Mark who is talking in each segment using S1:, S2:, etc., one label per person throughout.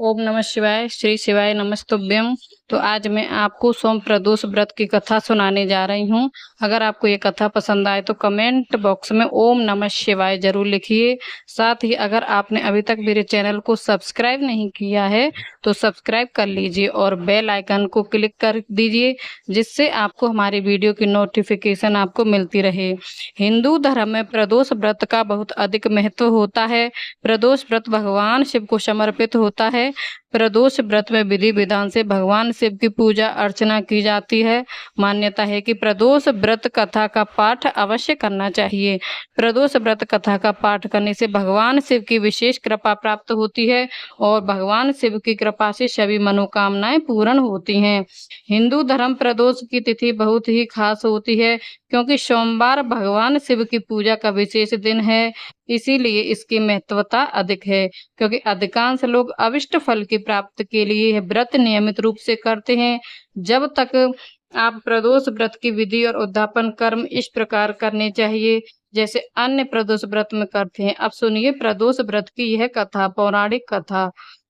S1: ओम नमः शिवाय। श्री शिवाय नमस्तुभ्यम। तो आज मैं आपको सोम प्रदोष व्रत की कथा सुनाने जा रही हूँ। अगर आपको ये कथा पसंद आए तो कमेंट बॉक्स में ओम नमः शिवाय जरूर लिखिए। साथ ही अगर आपने अभी तक मेरे चैनल को सब्सक्राइब नहीं किया है तो सब्सक्राइब कर लीजिए और बेल आइकन को क्लिक कर दीजिए, जिससे आपको हमारी वीडियो की नोटिफिकेशन आपको मिलती रहे। हिंदू धर्म में प्रदोष व्रत का बहुत अधिक महत्व होता है। प्रदोष व्रत भगवान शिव को समर्पित होता है। प्रदोष व्रत में विधि विधान से भगवान शिव की पूजा अर्चना की जाती है। मान्यता है कि प्रदोष व्रत कथा का पाठ अवश्य करना चाहिए। प्रदोष व्रत कथा का पाठ करने से भगवान शिव की विशेष कृपा प्राप्त होती है और भगवान शिव की कृपा से सभी मनोकामनाएं पूर्ण होती हैं। हिंदू धर्म प्रदोष की तिथि बहुत ही खास होती है, क्योंकि सोमवार भगवान शिव की पूजा का विशेष दिन है। इसीलिए इसकी महत्वता अधिक है, क्योंकि अधिकांश लोग अविष्ट फल की प्राप्ति के लिए यह व्रत नियमित रूप से करते हैं। जब तक आप प्रदोष व्रत की विधि और उद्यापन कर्म इस प्रकार करने चाहिए जैसे अन्य प्रदोष व्रत में करते हैं। अब सुनिए प्रदोष व्रत की यह कथा। पौराणिक कथा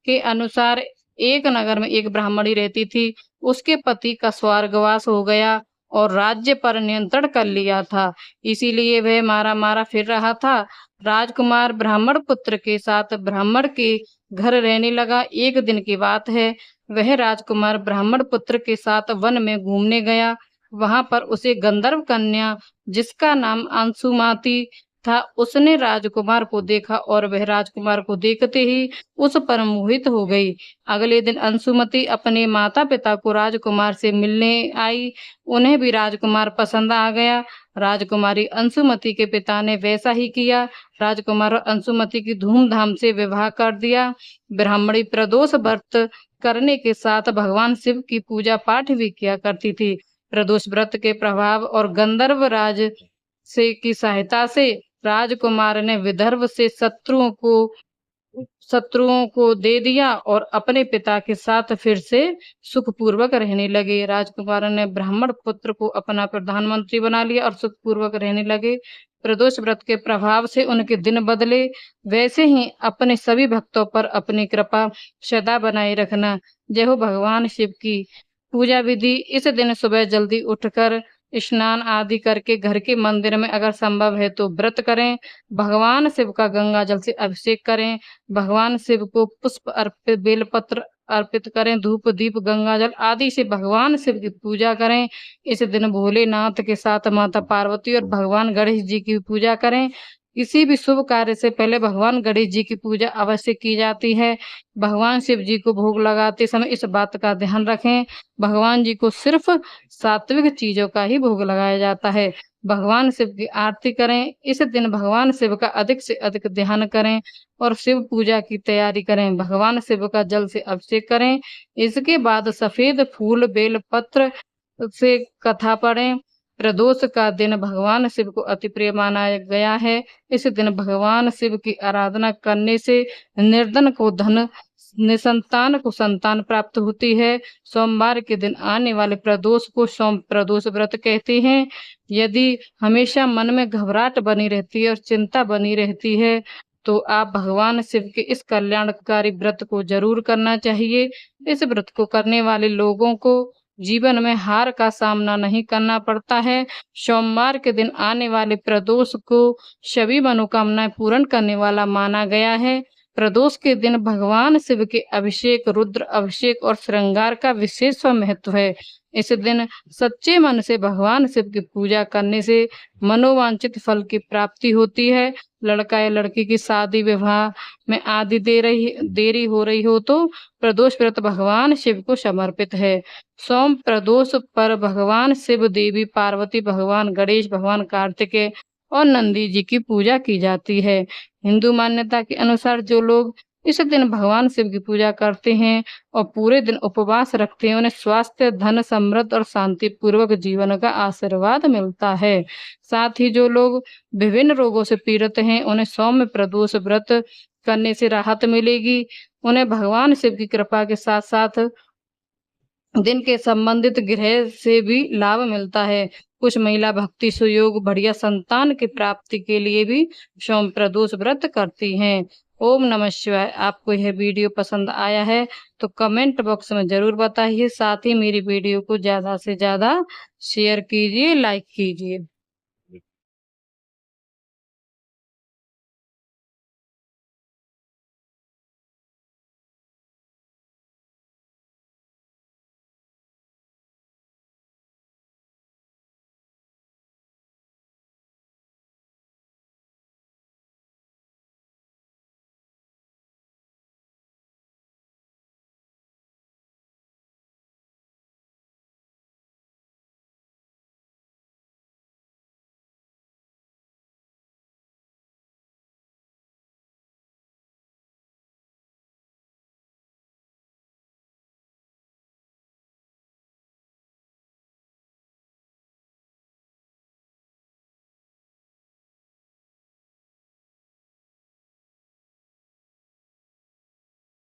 S1: के अनुसार एक नगर में एक ब्राह्मणी रहती थी। उसके पति का स्वर्गवास हो गया और राज्य पर नियंत्रण कर लिया था, इसीलिए वह मारा मारा फिर रहा था। राजकुमार ब्राह्मण पुत्र के साथ ब्राह्मण के घर रहने लगा। एक दिन की बात है, वह राजकुमार ब्राह्मण पुत्र के साथ वन में घूमने गया। वहां पर उसे गंधर्व कन्या, जिसका नाम अंशुमती था, उसने राजकुमार को देखा और वह राजकुमार को देखते ही उस पर मोहित हो गई। अगले दिन अंशुमती अपने माता पिता को राजकुमार से मिलने आई। उन्हें भी राजकुमार पसंद आ गया। राजकुमारी अंशुमती के पिता ने वैसा ही किया। राजकुमार और अंशुमती की धूमधाम से विवाह कर दिया। ब्राह्मणी प्रदोष व्रत करने के साथ भगवान शिव की पूजा पाठ भी किया करती थी। प्रदोष व्रत के प्रभाव और गंधर्व राज से की सहायता से राजकुमार ने विदर्भ से शत्रुओं को दे दिया और अपने पिता के साथ फिर से सुखपूर्वक रहने लगे। राजकुमार ने ब्राह्मण पुत्र को अपना प्रधानमंत्री बना लिया और सुखपूर्वक रहने लगे। प्रदोष व्रत के प्रभाव से उनके दिन बदले। वैसे ही अपने सभी भक्तों पर अपनी कृपा सदा बनाए रखना। जय हो भगवान शिव की। पूजा विधि: इस दिन सुबह जल्दी उठकर स्नान आदि करके घर के मंदिर में अगर संभव है तो व्रत करें। भगवान शिव का गंगा जल से अभिषेक करें। भगवान शिव को पुष्प अर्पित, बेलपत्र अर्पित करें। धूप दीप गंगा जल आदि से भगवान शिव की पूजा करें। इस दिन भोलेनाथ के साथ माता पार्वती और भगवान गणेश जी की पूजा करें। किसी भी शुभ कार्य से पहले भगवान गणेश जी की पूजा अवश्य की जाती है। भगवान शिव जी को भोग लगाते समय इस बात का ध्यान रखें, भगवान जी को सिर्फ सात्विक चीजों का ही भोग लगाया जाता है। भगवान शिव की आरती करें। इस दिन भगवान शिव का अधिक से अधिक ध्यान करें और शिव पूजा की तैयारी करें। भगवान शिव का जल से अभिषेक करें। इसके बाद सफेद फूल बेल पत्र से कथा पढ़ें। प्रदोष का दिन भगवान शिव को अति प्रिय माना गया है। इस दिन भगवान शिव की आराधना करने से निर्धन को धन, निसंतान को संतान प्राप्त होती है। सोमवार के दिन आने वाले प्रदोष को सोम प्रदोष व्रत कहते हैं। यदि हमेशा मन में घबराहट बनी रहती है और चिंता बनी रहती है तो आप भगवान शिव के इस कल्याणकारी व्रत को जरूर करना चाहिए। इस व्रत को करने वाले लोगों को जीवन में हार का सामना नहीं करना पड़ता है। सोमवार के दिन आने वाले प्रदोष को सभी मनोकामनाएं पूर्ण करने वाला माना गया है। प्रदोष के दिन भगवान शिव के अभिषेक, रुद्र अभिषेक और श्रृंगार का विशेष महत्व है। इस दिन सच्चे मन से भगवान शिव की पूजा करने से मनोवांछित फल की प्राप्ति होती है। लड़का या लड़की की शादी विवाह में आदि देरी हो रही हो तो प्रदोष व्रत भगवान शिव को समर्पित है। सोम प्रदोष पर भगवान शिव, देवी पार्वती, भगवान गणेश, भगवान कार्तिकेय और नंदी जी की पूजा की जाती है। हिंदू मान्यता के अनुसार जो लोग इस दिन भगवान शिव की पूजा करते हैं और पूरे दिन उपवास रखते हैं, उन्हें स्वास्थ्य, धन, समृद्ध और शांति पूर्वक जीवन का आशीर्वाद मिलता है। साथ ही जो लोग विभिन्न रोगों से पीड़ित हैं, उन्हें सौम्य प्रदोष व्रत करने से राहत मिलेगी। उन्हें भगवान शिव की कृपा के साथ साथ दिन के संबंधित ग्रह से भी लाभ मिलता है। कुछ महिला भक्ति सुयोग, बढ़िया संतान की प्राप्ति के लिए भी सोम प्रदोष व्रत करती हैं। ओम नमः शिवाय। आपको यह वीडियो पसंद आया है तो कमेंट बॉक्स में ज़रूर बताइए। साथ ही मेरी वीडियो को ज़्यादा से ज़्यादा शेयर कीजिए, लाइक कीजिए।